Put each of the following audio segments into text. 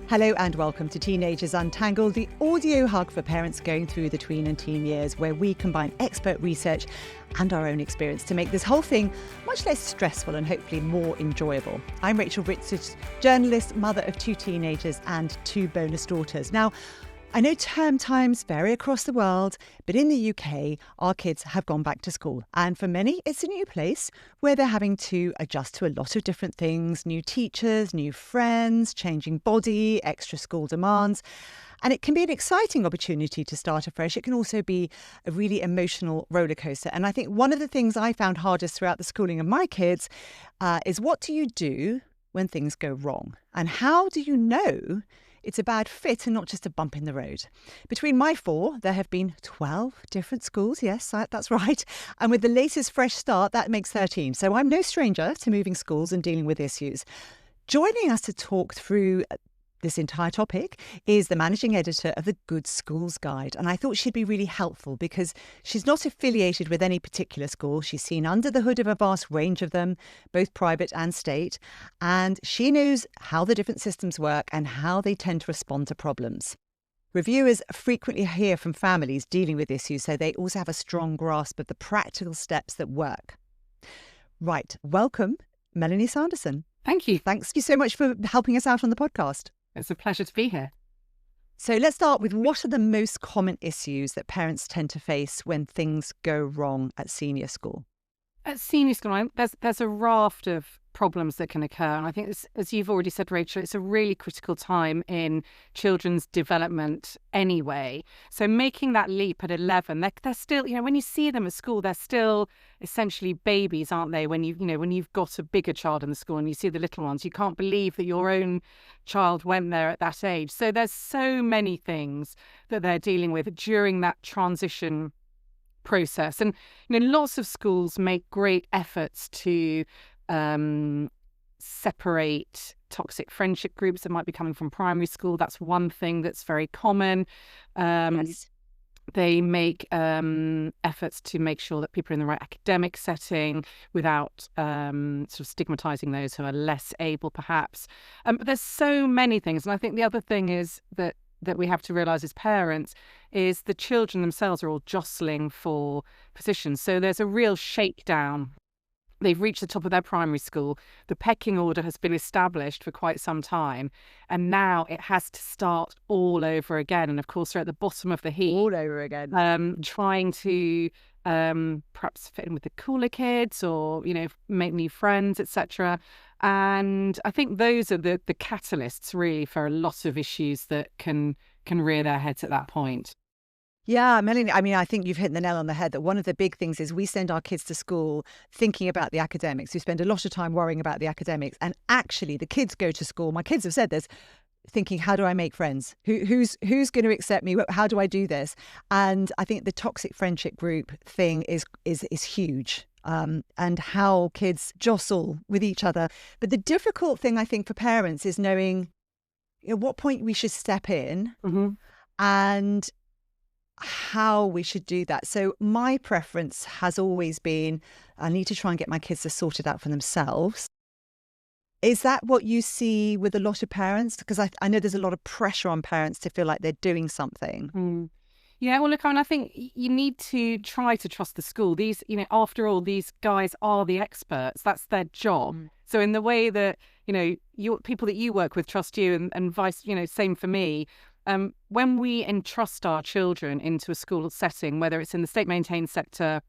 Hello and welcome to Teenagers Untangled, the audio hug for parents going through the tween and teen years, where we combine expert research and our own experience to make this whole thing much less stressful and hopefully more enjoyable. I'm Rachel Richards, journalist, mother of 2 teenagers and 2 bonus daughters. Now, I know term times vary across the world, but in the UK, our kids have gone back to school. And for many, it's a new place where they're having to adjust to a lot of different things, new teachers, new friends, changing body, extra school demands. And it can be an exciting opportunity to start afresh. It can also be a really emotional roller coaster. And I think one of the things I found hardest throughout the schooling of my kids is, what do you do when things go wrong? And how do you know it's a bad fit and not just a bump in the road? Between my 4, there have been 12 different schools. Yes, that's right. And with the latest fresh start, that makes 13. So I'm no stranger to moving schools and dealing with issues. Joining us to talk through this entire topic is the managing editor of the Good Schools Guide. And I thought she'd be really helpful because she's not affiliated with any particular school. She's seen under the hood of a vast range of them, both private and state. And she knows how the different systems work and how they tend to respond to problems. Reviewers frequently hear from families dealing with issues, so they also have a strong grasp of the practical steps that work. Right. Welcome, Melanie Sanderson. Thank you. Thanks you so much for helping us out on the podcast. It's a pleasure to be here. So let's start with, what are the most common issues that parents tend to face when things go wrong at senior school? At senior school, there's a raft of problems that can occur. And I think, as you've already said, Rachel, it's a really critical time in children's development anyway. So making that leap at 11, they're still, when you see them at school, they're still essentially babies, aren't they? When you've got a bigger child in the school and you see the little ones, you can't believe that your own child went there at that age. So there's so many things that they're dealing with during that transition process. And lots of schools make great efforts to separate toxic friendship groups that might be coming from primary school. That's one thing that's very common. Yes. They make efforts to make sure that people are in the right academic setting without sort of stigmatizing those who are less able, perhaps. But there's so many things. And I think the other thing is that we have to realise as parents is the children themselves are all jostling for positions. So there's a real shakedown. They've reached the top of their primary school. The pecking order has been established for quite some time. And now it has to start all over again. And of course, they're at the bottom of the heap. All over again. Trying to perhaps fit in with the cooler kids or, make new friends, etc. And I think those are the catalysts really for a lot of issues that can rear their heads at that point. Yeah, Melanie, I think you've hit the nail on the head that one of the big things is we send our kids to school thinking about the academics. We spend a lot of time worrying about the academics. And actually, the kids go to school, my kids have said this, thinking, how do I make friends? Who's going to accept me? How do I do this? And I think the toxic friendship group thing is huge. And how kids jostle with each other. But the difficult thing, I think, for parents is knowing at what point we should step in and how we should do that. So my preference has always been, I need to try and get my kids to sort it out for themselves. Is that what you see with a lot of parents? Because I know there's a lot of pressure on parents to feel like they're doing something. Yeah, well, look, I think you need to try to trust the school. These, after all, these guys are the experts. That's their job. So in the way that, your people that you work with trust you and vice, same for me. When we entrust our children into a school setting, whether it's in the state-maintained sector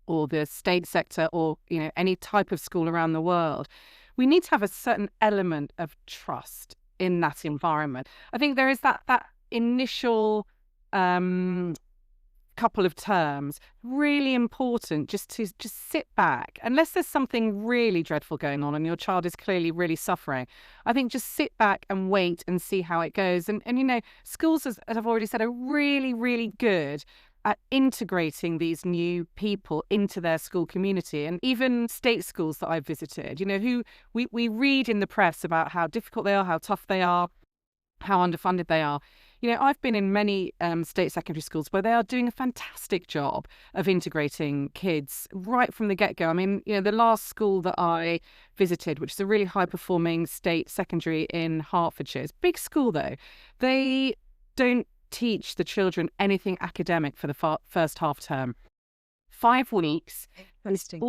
or the state sector or, any type of school around the world, we need to have a certain element of trust in that environment. I think there is that initial couple of terms, really important just to sit back. Unless there's something really dreadful going on and your child is clearly really suffering, I think just sit back and wait and see how it goes. And schools, as I've already said, are really, really good at integrating these new people into their school community. And even state schools that I've visited, who we read in the press about how difficult they are, how tough they are, how underfunded they are. I've been in many state secondary schools where they are doing a fantastic job of integrating kids right from the get-go. I mean, the last school that I visited, which is a really high-performing state secondary in Hertfordshire, it's a big school though, they don't teach the children anything academic for the first half term. 5 weeks. Interesting.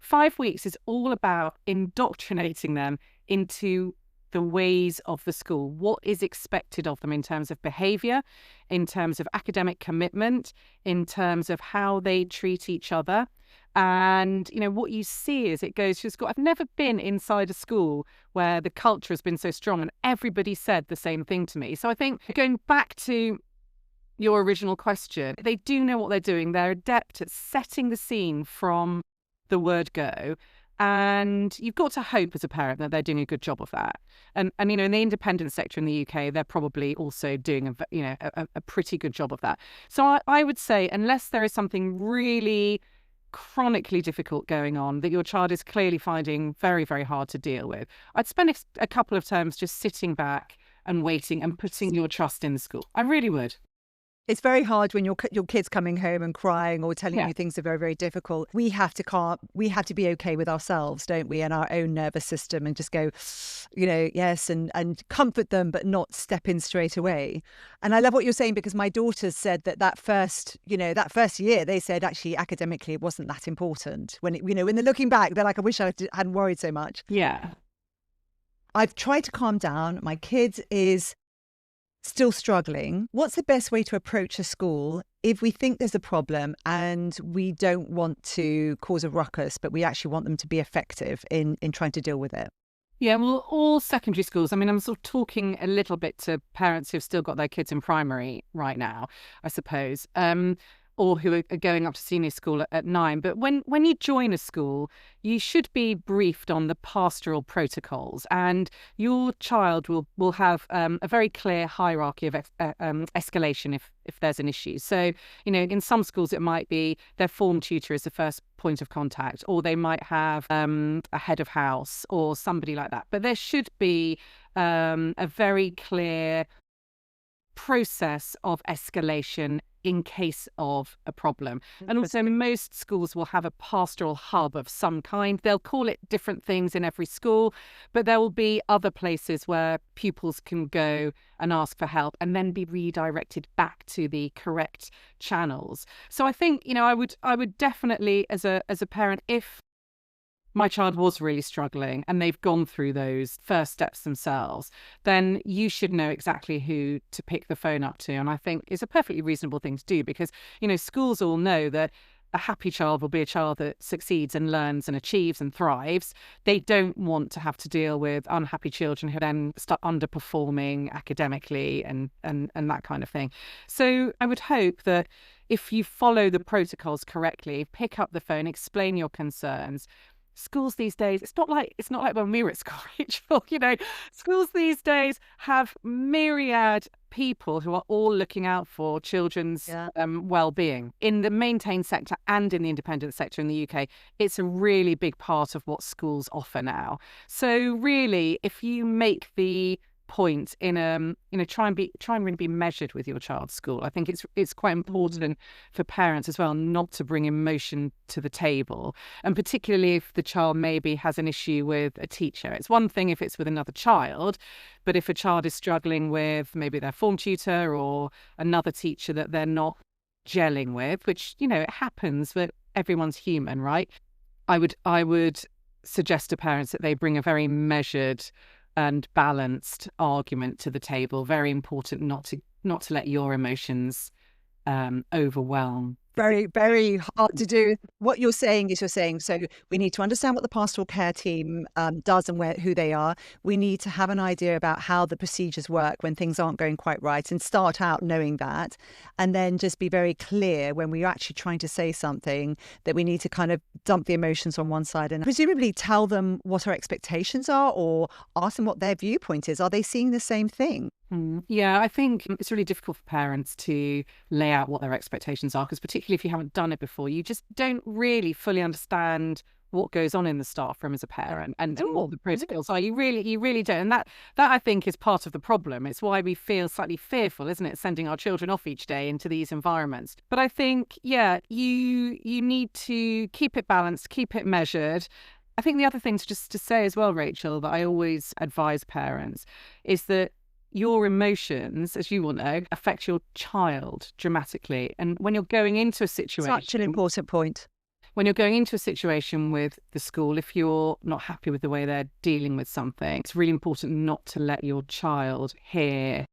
5 weeks is all about indoctrinating them into the ways of the school, what is expected of them in terms of behaviour, in terms of academic commitment, in terms of how they treat each other. And, what you see is it goes to school. I've never been inside a school where the culture has been so strong and everybody said the same thing to me. So I think going back to your original question, they do know what they're doing. They're adept at setting the scene from the word go. And you've got to hope as a parent that they're doing a good job of that. And in the independent sector in the UK, they're probably also doing a pretty good job of that. So I would say, unless there is something really chronically difficult going on that your child is clearly finding very, very hard to deal with, I'd spend a couple of terms just sitting back and waiting and putting your trust in the school. I really would. It's very hard when your kid's coming home and crying or telling you things are very, very difficult. We have to be okay with ourselves, don't we, and our own nervous system, and just go, yes, and comfort them, but not step in straight away. And I love what you're saying, because my daughters said that first year, they said actually academically it wasn't that important. When they're looking back, they're like, I wish I hadn't worried so much. Yeah. I've tried to calm down. My kid is still struggling. What's the best way to approach a school if we think there's a problem and we don't want to cause a ruckus, but we actually want them to be effective in trying to deal with it? Yeah, well, all secondary schools, I mean, I'm sort of talking a little bit to parents who've still got their kids in primary right now, I suppose, or who are going up to senior school at 9. But when you join a school, you should be briefed on the pastoral protocols, and your child will have a very clear hierarchy of escalation if there's an issue. So, in some schools it might be their form tutor is the first point of contact, or they might have a head of house or somebody like that. But there should be a very clear process of escalation in case of a problem. And also most schools will have a pastoral hub of some kind. They'll call it different things in every school, but there will be other places where pupils can go and ask for help and then be redirected back to the correct channels. So I think, I would definitely, as a parent, if my child was really struggling and they've gone through those first steps themselves, then you should know exactly who to pick the phone up to. And I think it's a perfectly reasonable thing to do, because, schools all know that a happy child will be a child that succeeds and learns and achieves and thrives. They don't want to have to deal with unhappy children who then start underperforming academically and that kind of thing. So I would hope that if you follow the protocols correctly, pick up the phone, explain your concerns. Schools these days, it's not like when we were at school, Rachel. Schools these days have myriad people who are all looking out for children's well-being. In the maintained sector and in the independent sector in the UK, it's a really big part of what schools offer now. So really, if you make the point try and really be measured with your child's school. I think it's quite important for parents as well not to bring emotion to the table, and particularly if the child maybe has an issue with a teacher. It's one thing if it's with another child, but if a child is struggling with maybe their form tutor or another teacher that they're not gelling with, which it happens, but everyone's human, right? I would suggest to parents that they bring a very measured and balanced argument to the table. Very important not to let your emotions overwhelm. Very, very hard to do. What you're saying, so we need to understand what the pastoral care team does and who they are. We need to have an idea about how the procedures work when things aren't going quite right, and start out knowing that, and then just be very clear when we're actually trying to say something that we need to kind of dump the emotions on one side and presumably tell them what our expectations are, or ask them what their viewpoint is. Are they seeing the same thing? Yeah, I think it's really difficult for parents to lay out what their expectations are, because particularly if you haven't done it before, you just don't really fully understand what goes on in the staff room as a parent and what the protocols are. You really don't. And that I think is part of the problem. It's why we feel slightly fearful, isn't it, sending our children off each day into these environments. But I think, yeah, you need to keep it balanced, keep it measured. I think the other thing to say as well, Rachel, that I always advise parents is that your emotions, as you will know, affect your child dramatically. And when you're going into a situation... Such an important point. When you're going into a situation with the school, if you're not happy with the way they're dealing with something, it's really important not to let your child hear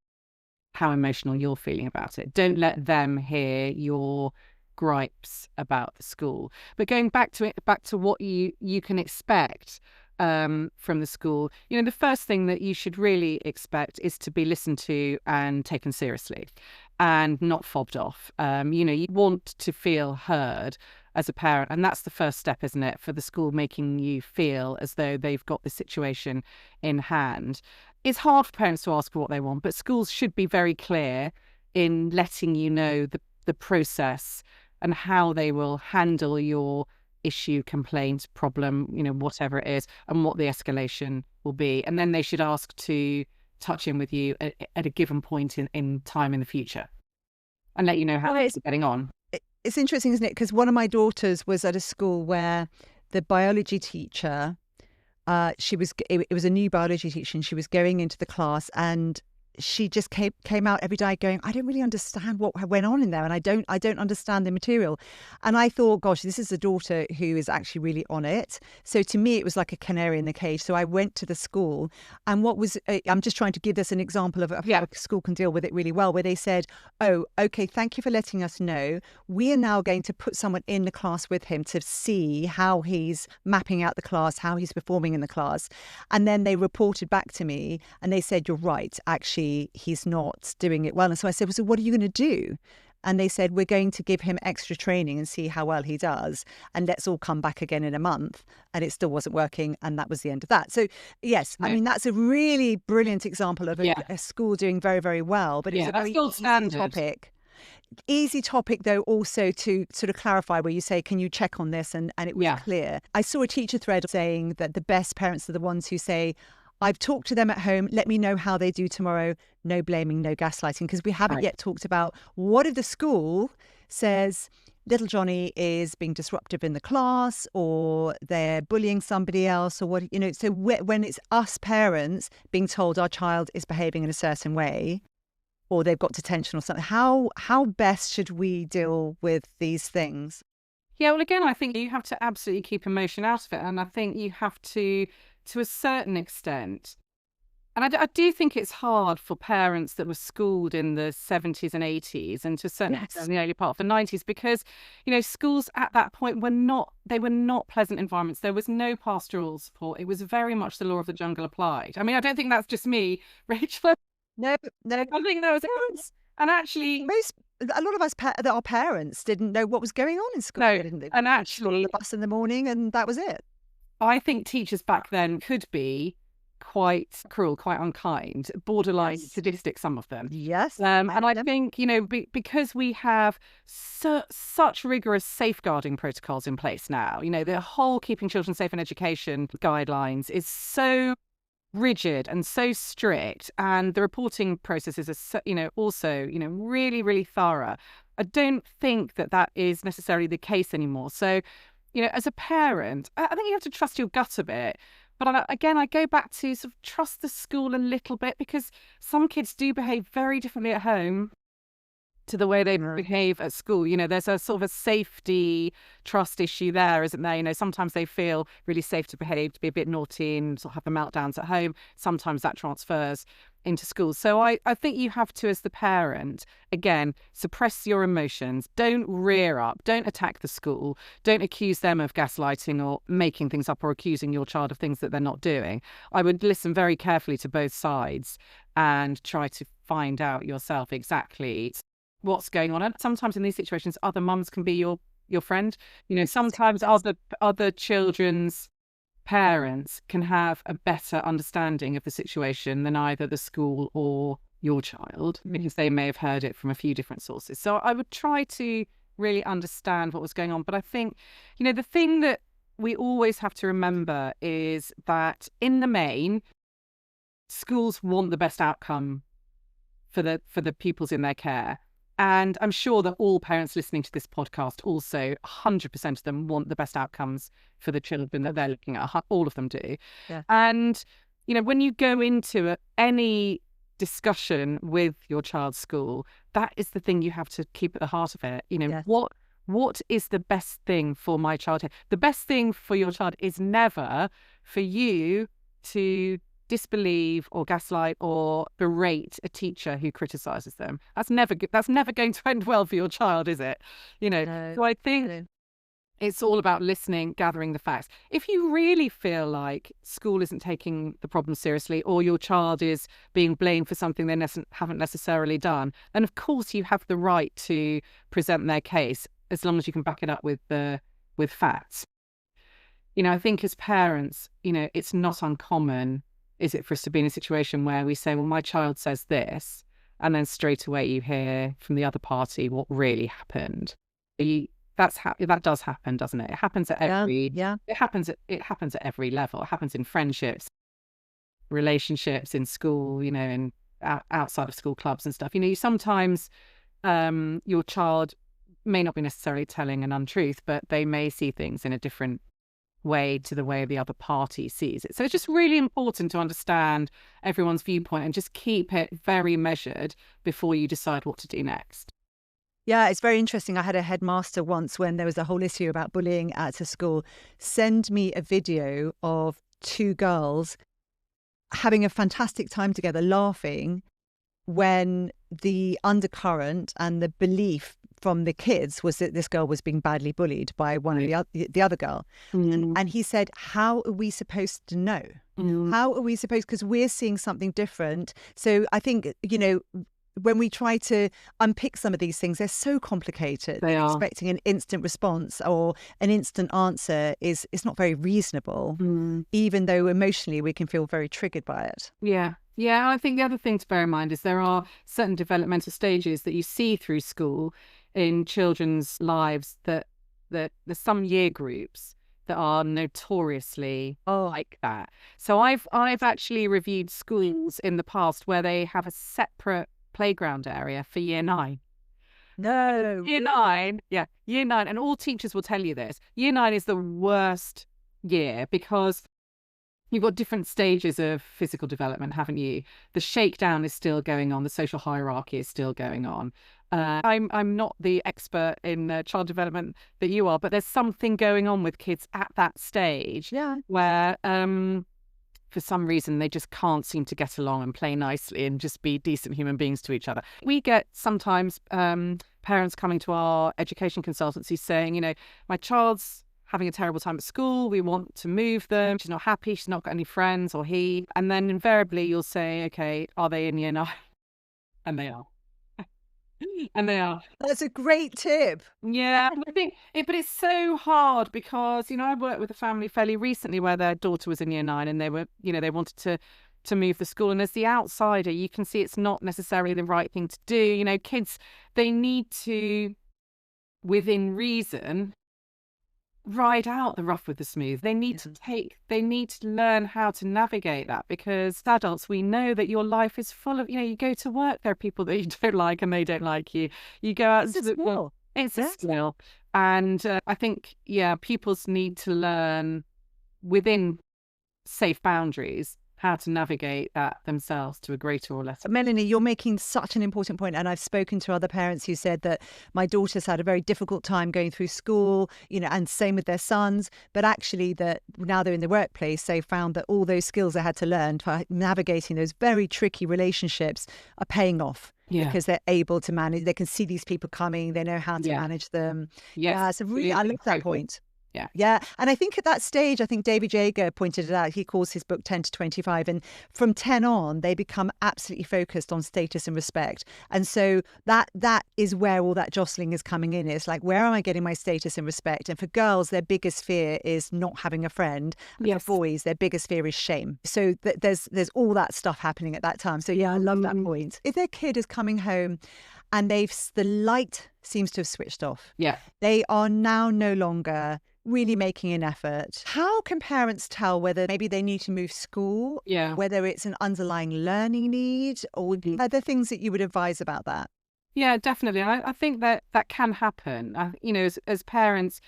how emotional you're feeling about it. Don't let them hear your gripes about the school. But going back to what you can expect from the school, the first thing that you should really expect is to be listened to and taken seriously and not fobbed off. You want to feel heard as a parent, and that's the first step, isn't it, for the school making you feel as though they've got the situation in hand. It's hard for parents to ask for what they want, but schools should be very clear in letting you know the process and how they will handle your issue, complaint, problem, whatever it is, and what the escalation will be. And then they should ask to touch in with you at a given point in time in the future and let you know how it's getting on. It's interesting, isn't it? Because one of my daughters was at a school where the biology teacher, it was a new biology teacher, and she was going into the class, and she just came out every day going, I don't really understand what went on in there, and I don't understand the material. And I thought, gosh, this is a daughter who is actually really on it. So to me, it was like a canary in the cage. So I went to the school, and I'm just trying to give this an example of how a school can deal with it really well, where they said, oh, okay, thank you for letting us know. We are now going to put someone in the class with him to see how he's mapping out the class, how he's performing in the class. And then they reported back to me and they said, you're right, actually, he's not doing it well. And so I said, well, so what are you going to do? And they said, we're going to give him extra training and see how well he does. And let's all come back again in a month. And it still wasn't working. And that was the end of that. So, yes, I mean, that's a really brilliant example of a school doing very, very well. But it's a very easy topic. Easy topic, though, also to sort of clarify, where you say, can you check on this? And it was clear. I saw a teacher thread saying that the best parents are the ones who say, I've talked to them at home. Let me know how they do tomorrow. No blaming, no gaslighting, because we haven't yet talked about what if the school says little Johnny is being disruptive in the class, or they're bullying somebody else, or what, so when it's us parents being told our child is behaving in a certain way, or they've got detention or something, how best should we deal with these things? Yeah, well, again, I think you have to absolutely keep emotion out of it. And I think you have to a certain extent. And I do think it's hard for parents that were schooled in the 70s and 80s, and to a certain extent in the early part of the 90s, because, schools at that point were not pleasant environments. There was no pastoral support. It was very much the law of the jungle applied. I mean, I don't think that's just me, Rachel. No. I think that was... And actually... A lot of us, our parents, didn't know what was going on in school. No, didn't they? And actually... On the bus in the morning, and that was it. I think teachers back then could be quite cruel, quite unkind, borderline sadistic, some of them. Yes. And I think, because we have such rigorous safeguarding protocols in place now, the whole Keeping Children Safe in Education guidelines is so rigid and so strict, and the reporting processes are also really, really thorough. I don't think that is necessarily the case anymore. So as a parent, I think you have to trust your gut a bit. But I go back to sort of trust the school a little bit, because some kids do behave very differently at home to the way they behave at school. There's a sort of a safety trust issue there, isn't there? Sometimes they feel really safe to behave, to be a bit naughty and sort of have the meltdowns at home. Sometimes that transfers into school. So I think you have to, as the parent, again, suppress your emotions. Don't rear up. Don't attack the school. Don't accuse them of gaslighting or making things up, or accusing your child of things that they're not doing. I would listen very carefully to both sides and try to find out yourself exactly what's going on. And sometimes in these situations, other mums can be your friend. Sometimes other children's parents can have a better understanding of the situation than either the school or your child, because they may have heard it from a few different sources. So I would try to really understand what was going on. But I think, the thing that we always have to remember is that in the main, schools want the best outcome for the pupils in their care. And I'm sure that all parents listening to this podcast also, 100% of them want the best outcomes for the children that they're looking at. All of them do. Yeah. And, when you go into any discussion with your child's school, that is the thing you have to keep at the heart of it. Yes. What is the best thing for my child here? The best thing for your child is never for you to disbelieve or gaslight or berate a teacher who criticizes them. That's never going to end well for your child, is it? No. So I think it's all about listening, gathering the facts. If you really feel like school isn't taking the problem seriously, or your child is being blamed for something they haven't necessarily done, then of course you have the right to present their case, as long as you can back it up with facts. I think as parents, it's not uncommon, is it, for us to be in a situation where we say, well, my child says this, and then straight away you hear from the other party what really happened. That does happen, doesn't it? It happens at every It happens at every level. It happens in friendships, relationships, in school, and outside of school clubs and stuff. Sometimes your child may not be necessarily telling an untruth, but they may see things in a different way to the way the other party sees it. So it's just really important to understand everyone's viewpoint and just keep it very measured before you decide what to do next. Yeah, it's very interesting. I had a headmaster once, when there was a whole issue about bullying at a school, send me a video of two girls having a fantastic time together, laughing, when the undercurrent and the belief from the kids was that this girl was being badly bullied by one of the other girl. And he said, how are we supposed to know? How are we supposed, because we're seeing something different. So I think, when we try to unpick some of these things, they're so complicated. They are. Expecting an instant response or an instant answer is not very reasonable, even though emotionally we can feel very triggered by it. Yeah. Yeah, I think the other thing to bear in mind is there are certain developmental stages that you see through school in children's lives that there's some year groups that are notoriously like that. So I've actually reviewed schools in the past where they have a separate playground area for year 9. No. Year 9. Yeah, year 9. And all teachers will tell you this. Year 9 is the worst year because you've got different stages of physical development, haven't you? The shakedown is still going on. The social hierarchy is still going on. I'm not the expert in child development that you are, but there's something going on with kids at that stage where for some reason they just can't seem to get along and play nicely and just be decent human beings to each other. We get sometimes parents coming to our education consultancy saying, my child's having a terrible time at school, we want to move them, she's not happy, she's not got any friends, or he. And then invariably you'll say, okay, are they in year 9? And they are. And they are. That's a great tip. Yeah, I think but it's so hard because, I worked with a family fairly recently where their daughter was in year 9 and they were, they wanted to move the school. And as the outsider, you can see it's not necessarily the right thing to do. Kids, they need to, within reason, ride out the rough with the smooth. They need to learn how to navigate that, because as adults, we know that your life is full of, you go to work, there are people that you don't like and they don't like you. You go out. It's a skill. It's a skill. And I think, pupils need to learn within safe boundaries how to navigate that themselves to a greater or lesser. Melanie, you're making such an important point, and I've spoken to other parents who said that my daughter's had a very difficult time going through school, and same with their sons, but actually that now they're in the workplace, they found that all those skills they had to learn for navigating those very tricky relationships are paying off. Because they're able to manage, they can see these people coming, they know how to manage them. Yes. So really, I love that point. Yeah. Yeah. And I think at that stage, I think David Jager pointed it out. He calls his book 10 to 25. And from 10 on, they become absolutely focused on status and respect. And so that is where all that jostling is coming in. It's like, where am I getting my status and respect? And for girls, their biggest fear is not having a friend. And for boys, their biggest fear is shame. So there's all that stuff happening at that time. So I love that point. If their kid is coming home and the light seems to have switched off. Yeah. They are now no longer really making an effort. How can parents tell whether maybe they need to move school, whether it's an underlying learning need, or are there things that you would advise about that? Yeah, definitely. I think that can happen. As parents,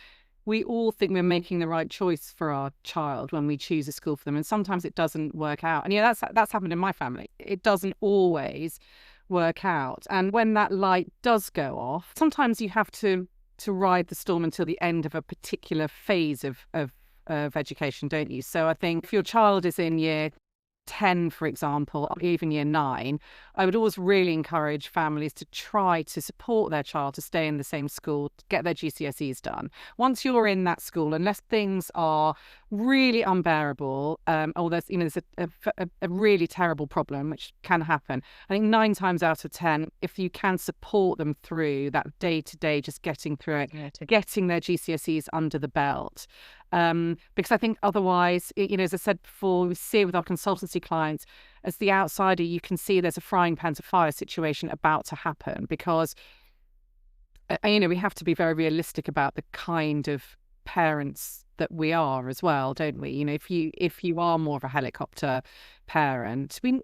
we all think we're making the right choice for our child when we choose a school for them, and sometimes it doesn't work out. And that's happened in my family. It doesn't always work out, and when that light does go off, sometimes you have to ride the storm until the end of a particular phase of education, don't you? So I think if your child is in year 10, for example, or even year 9, I would always really encourage families to try to support their child to stay in the same school, to get their GCSEs done. Once you're in that school, unless things are really unbearable, or there's a really terrible problem, which can happen, I think 9 times out of 10, if you can support them through that day-to-day, just getting through it, getting their GCSEs under the belt, because I think otherwise, as I said before, we see it with our consultancy clients, as the outsider, you can see there's a frying pan to fire situation about to happen, because, we have to be very realistic about the kind of parents that we are as well, don't we? If you are more of a helicopter parent, you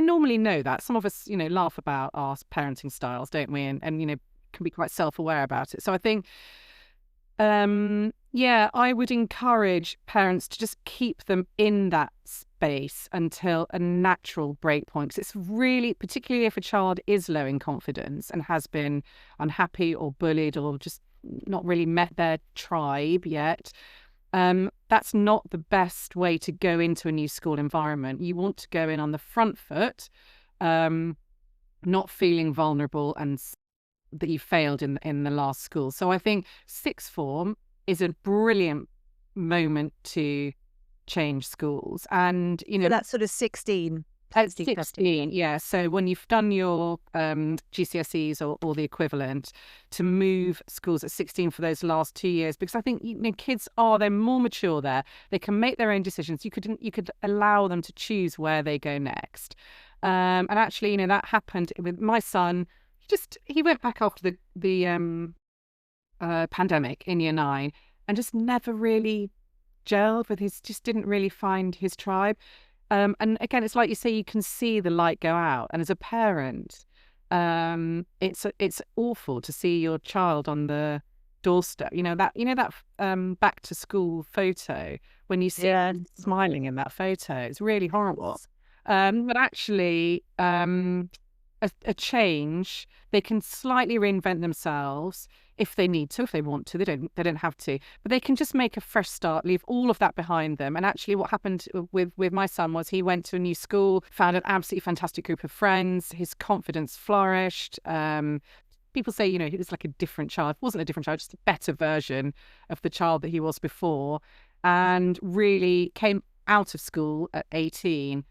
normally know that. Some of us, laugh about our parenting styles, don't we? And can be quite self-aware about it. So I think, I would encourage parents to just keep them in that space until a natural break point. Because it's really, particularly if a child is low in confidence and has been unhappy or bullied or just not really met their tribe yet, that's not the best way to go into a new school environment. You want to go in on the front foot, not feeling vulnerable and that you failed in the last school. So I think sixth form is a brilliant moment to change schools. And, So that's sort of 16. At 16, yeah. So when you've done your GCSEs or the equivalent, to move schools at 16 for those last 2 years, because I think kids they're more mature there. They can make their own decisions. You could allow them to choose where they go next. And actually, that happened with my son. He went back after the pandemic in year 9 and just never really gelled with just didn't really find his tribe. And again, it's like you say, you can see the light go out. And as a parent, it's awful to see your child on the doorstep. That back to school photo, when you see them smiling in that photo, it's really horrible. But actually, a change, they can slightly reinvent themselves if they need to, if they want to. They don't have to, but they can just make a fresh start, leave all of that behind them. And actually what happened with my son was he went to a new school, found an absolutely fantastic group of friends, his confidence flourished. People say, he was like a different child. It wasn't a different child, just a better version of the child that he was before, and really came out of school at 18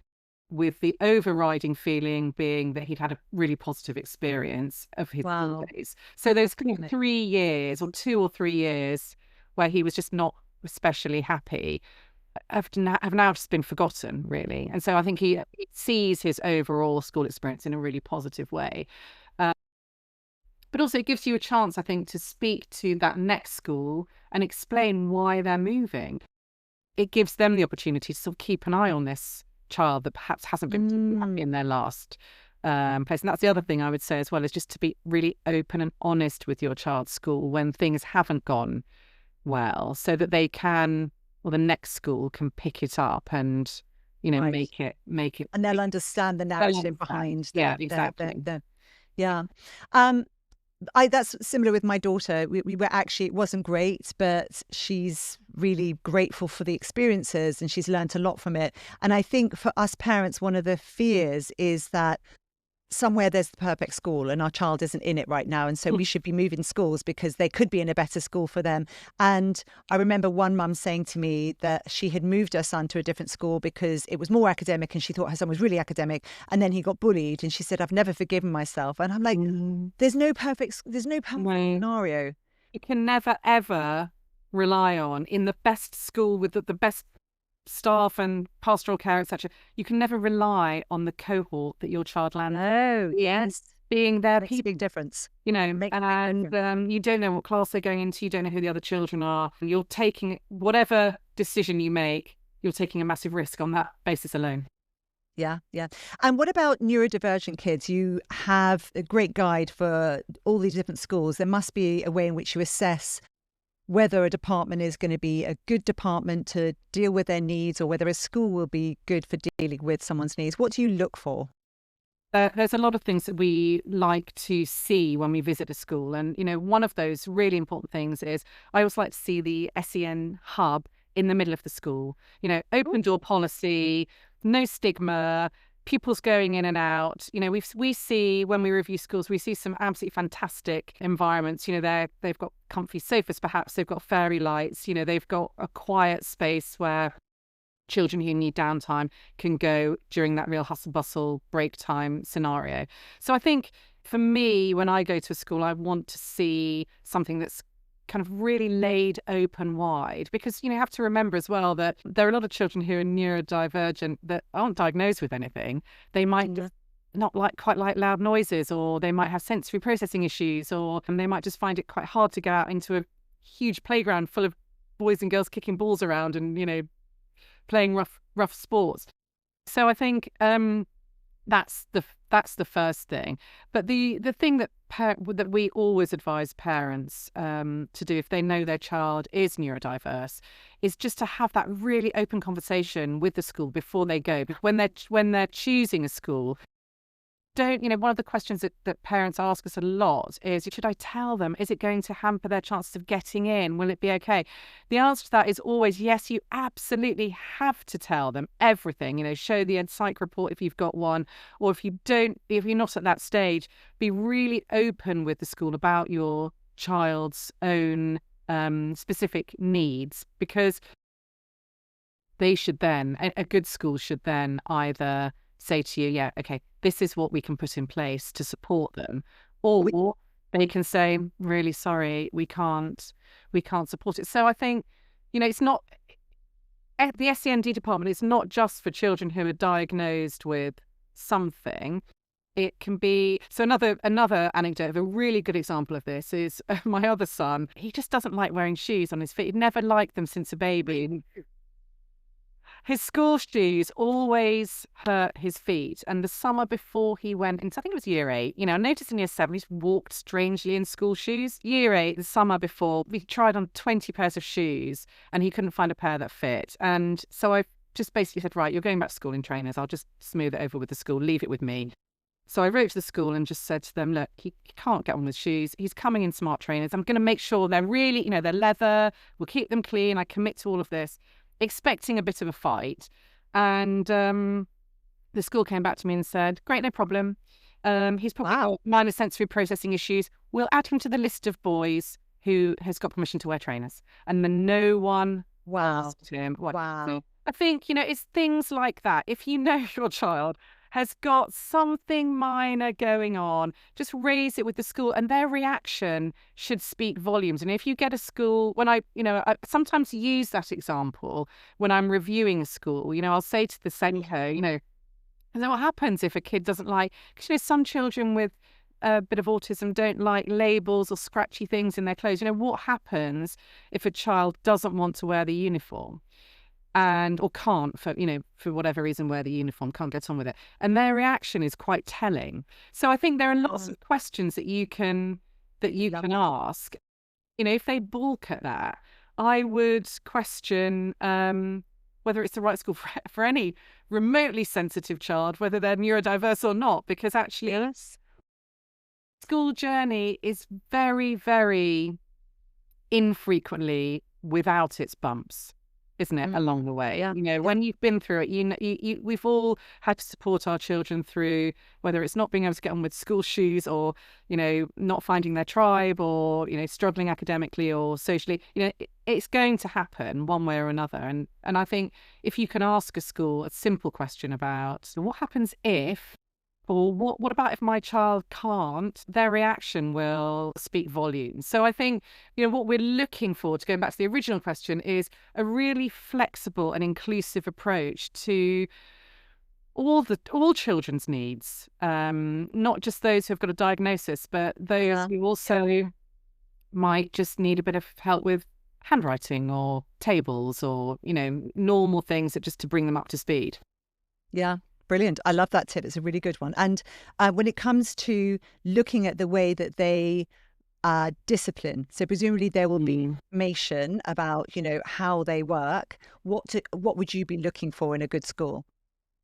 with the overriding feeling being that he'd had a really positive experience of his school days. So there's 3 years or 2 or 3 years where he was just not especially happy have now just been forgotten, really. And so I think he sees his overall school experience in a really positive way. But also it gives you a chance, I think, to speak to that next school and explain why they're moving. It gives them the opportunity to sort of keep an eye on this child that perhaps hasn't been happy in their last place. And that's the other thing I would say as well, is just to be really open and honest with your child's school when things haven't gone well, so that they can, or the next school can pick it up and make it, and they'll understand the narrative behind exactly. That's similar with my daughter. We were actually, it wasn't great, but she's really grateful for the experiences and she's learned a lot from it. And I think for us parents, one of the fears is that somewhere there's the perfect school and our child isn't in it right now. And so we should be moving schools because they could be in a better school for them. And I remember one mum saying to me that she had moved her son to a different school because it was more academic and she thought her son was really academic. And then he got bullied and she said, I've never forgiven myself. And I'm like, there's no perfect scenario. You can never, ever rely on, in the best school with the best staff and pastoral care, etc., you can never rely on the cohort that your child lands. Oh, yes. being their Makes a people, big difference. and you don't know what class they're going into, you don't know who the other children are. You're taking whatever decision you make, you're taking a massive risk on that basis alone. Yeah, yeah. And what about neurodivergent kids? You have a great guide for all these different schools. There must be a way in which you assess whether a department is going to be a good department to deal with their needs, or whether a school will be good for dealing with someone's needs. What do you look for? There's a lot of things that we like to see when we visit a school. And, one of those really important things is I always like to see the SEN hub in the middle of the school. Open door policy, no stigma, pupils going in and out. We see, when we review schools, we see some absolutely fantastic environments. They've got comfy sofas, perhaps they've got fairy lights. They've got a quiet space where children who need downtime can go during that real hustle bustle break time scenario. So I think for me, when I go to a school, I want to see something that's kind of really laid open wide, because you have to remember as well that there are a lot of children who are neurodivergent that aren't diagnosed with anything. They might not quite like loud noises, or they might have sensory processing issues, or they might just find it quite hard to get out into a huge playground full of boys and girls kicking balls around and playing rough sports. So I think that's the first thing. But the thing that we always advise parents to do if they know their child is neurodiverse is just to have that really open conversation with the school before they go. When they're choosing a school, one of the questions that parents ask us a lot is, should I tell them? Is it going to hamper their chances of getting in? Will it be okay? The answer to that is always yes, you absolutely have to tell them everything. Show the psych report if you've got one, or if you're not at that stage, be really open with the school about your child's own specific needs, because they should then, a good school should then either say to you, yeah, okay, this is what we can put in place to support them, or they can say, really sorry, we can't support it. So I think, it's not, the SEND department is not just for children who are diagnosed with something. It can be, so another anecdote of a really good example of this is my other son. He just doesn't like wearing shoes on his feet. He'd never liked them since a baby. His school shoes always hurt his feet. And the summer before he went into, I think it was year 8, I noticed in year 7, he's walked strangely in school shoes. Year 8, the summer before, we tried on 20 pairs of shoes and he couldn't find a pair that fit. And so I just basically said, right, you're going back to school in trainers. I'll just smooth it over with the school, leave it with me. So I wrote to the school and just said to them, look, he can't get on with shoes. He's coming in smart trainers. I'm going to make sure they're really, they're leather. We'll keep them clean. I commit to all of this, expecting a bit of a fight. And the school came back to me and said, great, no problem. He's probably got minor sensory processing issues. We'll add him to the list of boys who has got permission to wear trainers. And then no one asked him. Wow. So I think, it's things like that. If you know your child has got something minor going on, just raise it with the school, and their reaction should speak volumes. And if you get a school, when I sometimes use that example when I'm reviewing a school, I'll say to the Senko, and then what happens if a kid doesn't like, because some children with a bit of autism don't like labels or scratchy things in their clothes. What happens if a child doesn't want to wear the uniform? Or can't, for whatever reason, wear the uniform, can't get on with it, and their reaction is quite telling. So I think there are lots of questions that you can ask. If they balk at that, I would question whether it's the right school for any remotely sensitive child, whether they're neurodiverse or not, because actually school journey is very, very infrequently without its bumps, isn't it, along the way? Yeah. When you've been through it, we've all had to support our children through, whether it's not being able to get on with school shoes, or, not finding their tribe, or, struggling academically or socially. It's going to happen one way or another. And I think if you can ask a school a simple question about what happens if, or what about if my child can't, their reaction will speak volumes. So I think, what we're looking for, to go back to the original question, is a really flexible and inclusive approach to all children's needs, not just those who've got a diagnosis, but those who also might just need a bit of help with handwriting or tables or, normal things just to bring them up to speed. Yeah, brilliant. I love that tip. It's a really good one. And when it comes to looking at the way that they discipline, so presumably there will be information about, how they work. What would you be looking for in a good school?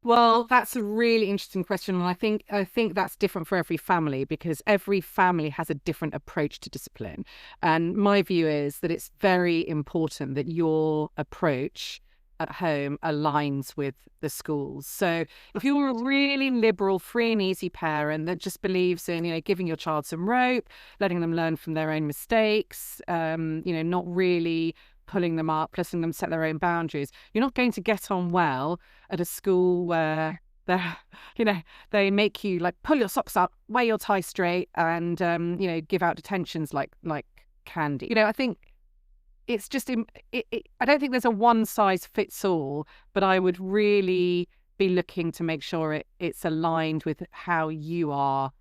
Well, that's a really interesting question, and I think that's different for every family because every family has a different approach to discipline. And my view is that it's very important that your approach at home aligns with the schools. So if you're a really liberal, free and easy parent that just believes in, giving your child some rope, letting them learn from their own mistakes, not really pulling them up, letting them set their own boundaries, you're not going to get on well at a school where they make you like pull your socks up, wear your tie straight, and give out detentions like candy. I think it's just I don't think there's a one size fits all, but I would really be looking to make sure it's aligned with how you are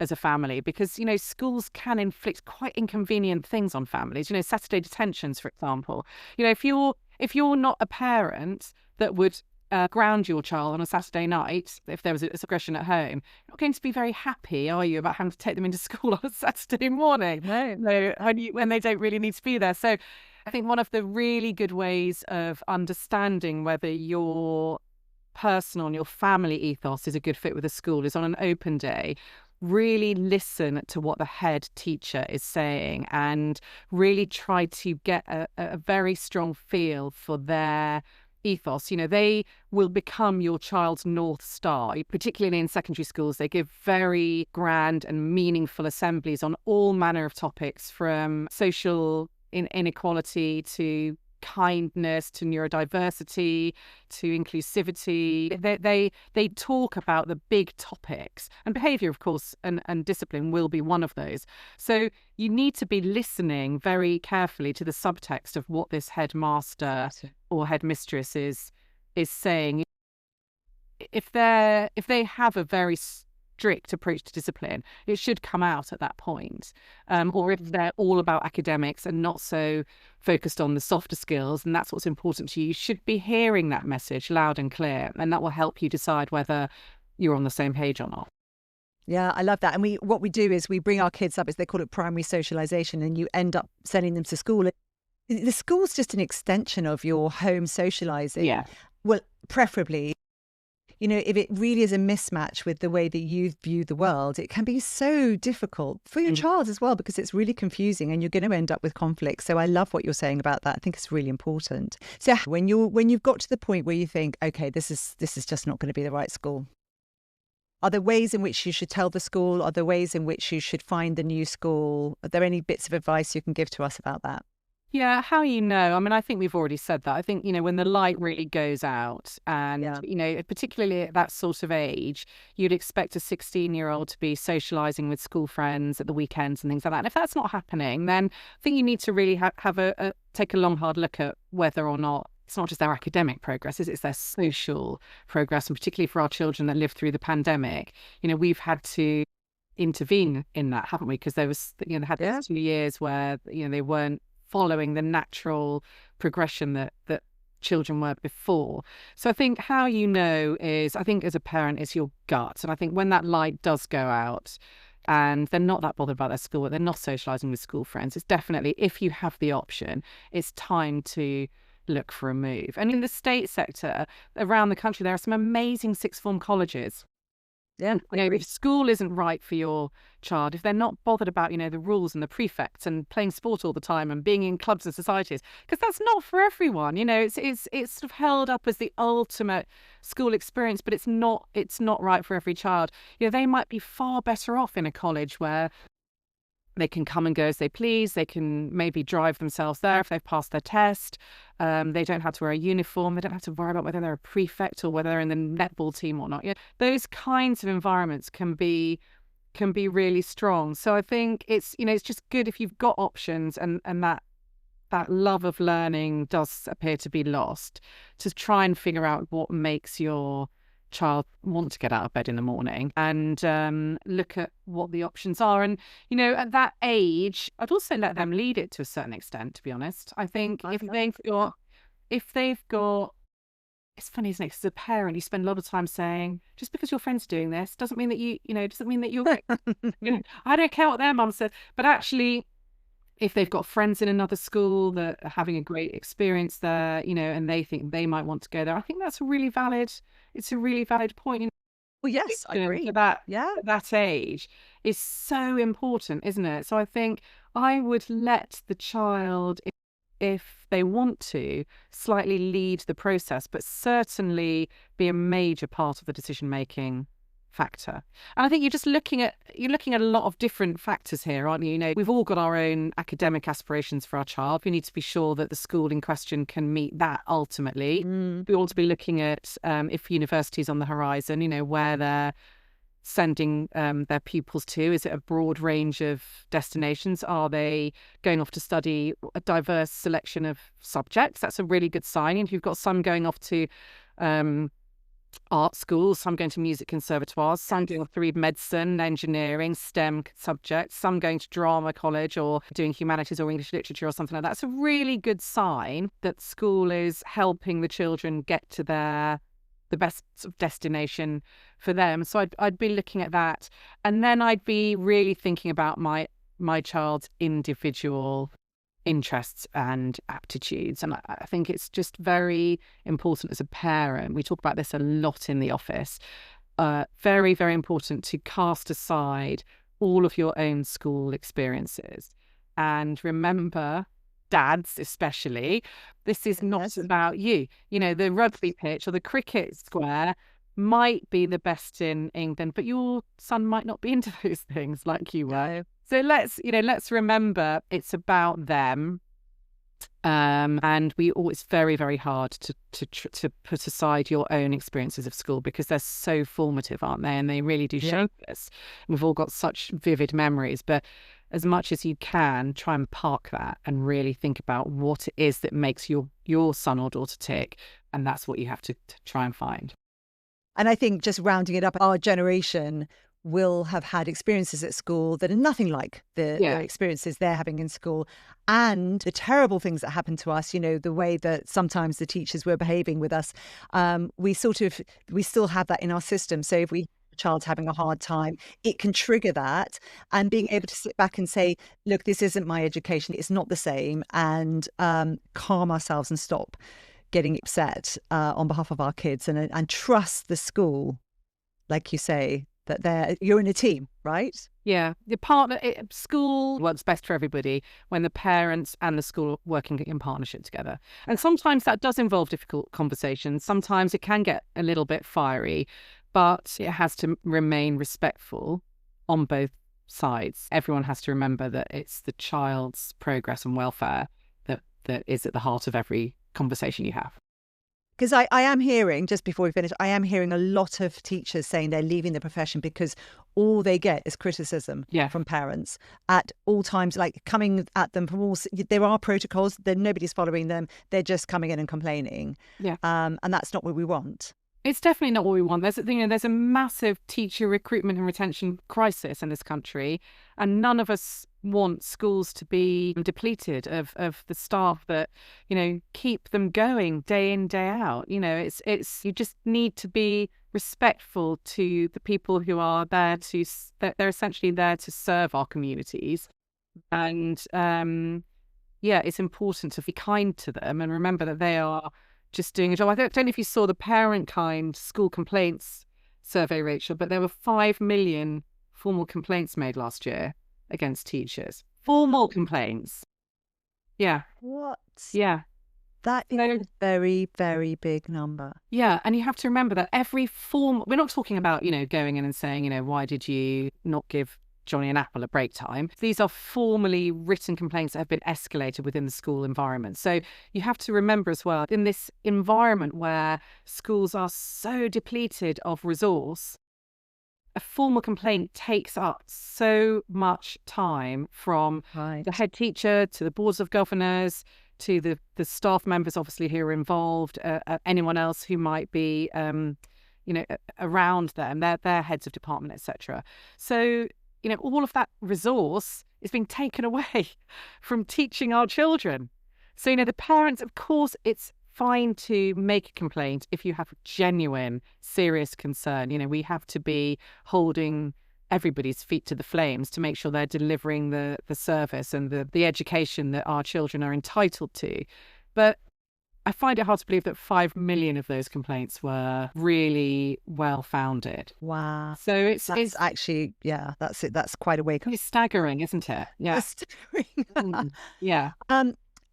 as a family, because schools can inflict quite inconvenient things on families. Saturday detentions, for example. If you're not a parent that would ground your child on a Saturday night, if there was aggression at home, you're not going to be very happy, are you, about having to take them into school on a Saturday morning? No, when they don't really need to be there. So I think one of the really good ways of understanding whether your personal and your family ethos is a good fit with a school is on an open day. Really listen to what the head teacher is saying and really try to get a very strong feel for their ethos. They will become your child's North Star, particularly in secondary schools. They give very grand and meaningful assemblies on all manner of topics, from social inequality to kindness to neurodiversity to inclusivity. They talk about the big topics, and behaviour, of course, and discipline will be one of those. So you need to be listening very carefully to the subtext of what this headmaster or headmistress is saying. If they have a very strict approach to discipline, it should come out at that point. Or if they're all about academics and not so focused on the softer skills, and that's what's important to you, you should be hearing that message loud and clear, and that will help you decide whether you're on the same page or not. Yeah, I love that. And what we do is we bring our kids up, as they call it, primary socialization, and you end up sending them to school. The school's just an extension of your home socializing. Yeah. Well, preferably, if it really is a mismatch with the way that you view the world, it can be so difficult for your child as well, because it's really confusing and you're going to end up with conflict. So I love what you're saying about that. I think it's really important. So when you've got to the point where you think, okay, this is just not going to be the right school, are there ways in which you should tell the school? Are there ways in which you should find the new school? Are there any bits of advice you can give to us about that? Yeah, how I mean, I think we've already said that. I think, when the light really goes out and, particularly at that sort of age, you'd expect a 16-year-old to be socialising with school friends at the weekends and things like that. And if that's not happening, then I think you need to really take a long, hard look at whether or not it's not just their academic progress, it's their social progress. And particularly for our children that lived through the pandemic, we've had to intervene in that, haven't we? Because there was, they had 2 years where, they weren't following the natural progression that children were before. So I think how is, I think as a parent, it's your gut. And I think when that light does go out and they're not that bothered about their school, they're not socialising with school friends, it's definitely, if you have the option, it's time to look for a move. And in the state sector around the country, there are some amazing sixth form colleges. Yeah, if school isn't right for your child, if they're not bothered about, the rules and the prefects and playing sport all the time and being in clubs and societies, because that's not for everyone. It's sort of held up as the ultimate school experience, but it's not right for every child. They might be far better off in a college where they can come and go as they please. They can maybe drive themselves there if they've passed their test. They don't have to wear a uniform. They don't have to worry about whether they're a prefect or whether they're in the netball team or not. Those kinds of environments can be really strong. So I think it's just good if you've got options and that love of learning does appear to be lost, to try and figure out what makes your child want to get out of bed in the morning, and look at what the options are. And, at that age, I'd also let them lead it to a certain extent, to be honest. I think if they've got, it's funny, isn't it? 'Cause as a parent, you spend a lot of time saying, just because your friend's doing this doesn't mean that doesn't mean that you're, I don't care what their mum said. But actually, if they've got friends in another school that are having a great experience there, and they think they might want to go there, I think it's a really valid point. Well, yes, I agree. For that, Yeah. at that age is so important, isn't it? So I think I would let the child, if they want to, slightly lead the process, but certainly be a major part of the decision-making factor. And I think you're looking at a lot of different factors here, aren't you? We've all got our own academic aspirations for our child. We need to be sure that the school in question can meet that ultimately. We ought to be looking at if university's on the horizon, where they're sending their pupils to. Is it a broad range of destinations? Are they going off to study a diverse selection of subjects? That's a really good sign. And if you've got some going off to art schools, some going to music conservatoires, some going off to read medicine, engineering, STEM subjects, some going to drama college or doing humanities or English literature or something like that. It's a really good sign that school is helping the children get to the best sort of destination for them. So I'd be looking at that, and then I'd be really thinking about my child's individual interests and aptitudes. And I think it's just very important as a parent. We talk about this a lot in the office. Very, very important to cast aside all of your own school experiences and remember, dads especially, this is not about you. The rugby pitch or the cricket square might be the best in England, but your son might not be into those things like you were. No. So let's remember it's about them. And it's very, very hard to put aside your own experiences of school because they're so formative, aren't they? And they really do shape us. We've all got such vivid memories, but as much as you can, try and park that and really think about what it is that makes your son or daughter tick. And that's what you have to try and find. And I think just rounding it up, our generation will have had experiences at school that are nothing like the experiences they're having in school, and the terrible things that happened to us, the way that sometimes the teachers were behaving with us. We still have that in our system. So if a child's having a hard time, it can trigger that, and being able to sit back and say, look, this isn't my education, it's not the same, and calm ourselves and stop getting upset on behalf of our kids, and trust the school, like you say, that you're in a team, right? Yeah, school works best for everybody when the parents and the school are working in partnership together. And sometimes that does involve difficult conversations. Sometimes it can get a little bit fiery, but it has to remain respectful on both sides. Everyone has to remember that it's the child's progress and welfare that is at the heart of every conversation you have. Because I am hearing, just before we finish, I am hearing a lot of teachers saying they're leaving the profession because all they get is criticism from parents at all times, like coming at them from all. There are protocols, nobody's following them. They're just coming in and complaining. Yeah. And that's not what we want. It's definitely not what we want. There's a massive teacher recruitment and retention crisis in this country, and none of us want schools to be depleted of the staff that keep them going day in, day out. It's you just need to be respectful to the people who are there they're essentially there to serve our communities, and it's important to be kind to them and remember that they are just doing a job. I don't know if you saw the Parentkind school complaints survey, Rachel, but there were 5 million formal complaints made last year against teachers. Formal complaints. Yeah. What? Yeah. That is a very, very big number. Yeah. And you have to remember that we're not talking about, going in and saying, why did you not give Johnny and Apple at break time? These are formally written complaints that have been escalated within the school environment. So you have to remember as well, in this environment where schools are so depleted of resource, a formal complaint takes up so much time from the head teacher to the boards of governors to the staff members, obviously, who are involved, anyone else who might be around them, their heads of department, etc. So, all of that resource is being taken away from teaching our children. So, the parents, of course, it's fine to make a complaint if you have genuine, serious concern. We have to be holding everybody's feet to the flames to make sure they're delivering the service and the education that our children are entitled to. But I find it hard to believe that 5 million of those complaints were really well-founded. Wow. So it's actually, yeah, that's it. That's quite a wake up. It's staggering, isn't it? Yeah. Staggering. Yeah.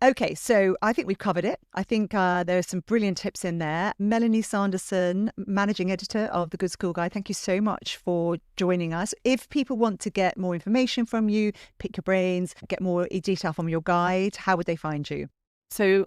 Okay, so I think we've covered it. I think there are some brilliant tips in there. Melanie Sanderson, managing editor of The Good School Guide, thank you so much for joining us. If people want to get more information from you, pick your brains, get more detail from your guide, how would they find you? So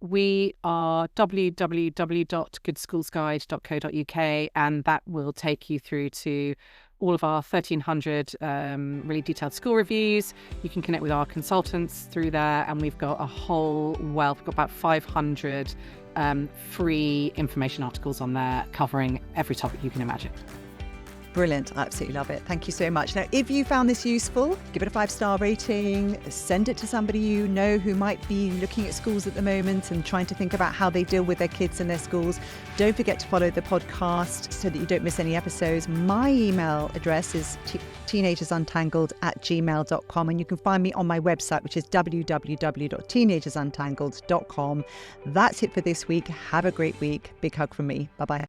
we are www.goodschoolsguide.co.uk, and that will take you through to all of our 1,300 really detailed school reviews. You can connect with our consultants through there, and we've got a whole wealth. We've got about 500 free information articles on there covering every topic you can imagine. Brilliant. I absolutely love it. Thank you so much. Now, if you found this useful, give it a 5-star rating, send it to somebody you know who might be looking at schools at the moment and trying to think about how they deal with their kids in their schools. Don't forget to follow the podcast so that you don't miss any episodes. My email address is teenagersuntangled@gmail.com, and you can find me on my website, which is www.teenagersuntangled.com. That's it for this week. Have a great week. Big hug from me. Bye-bye.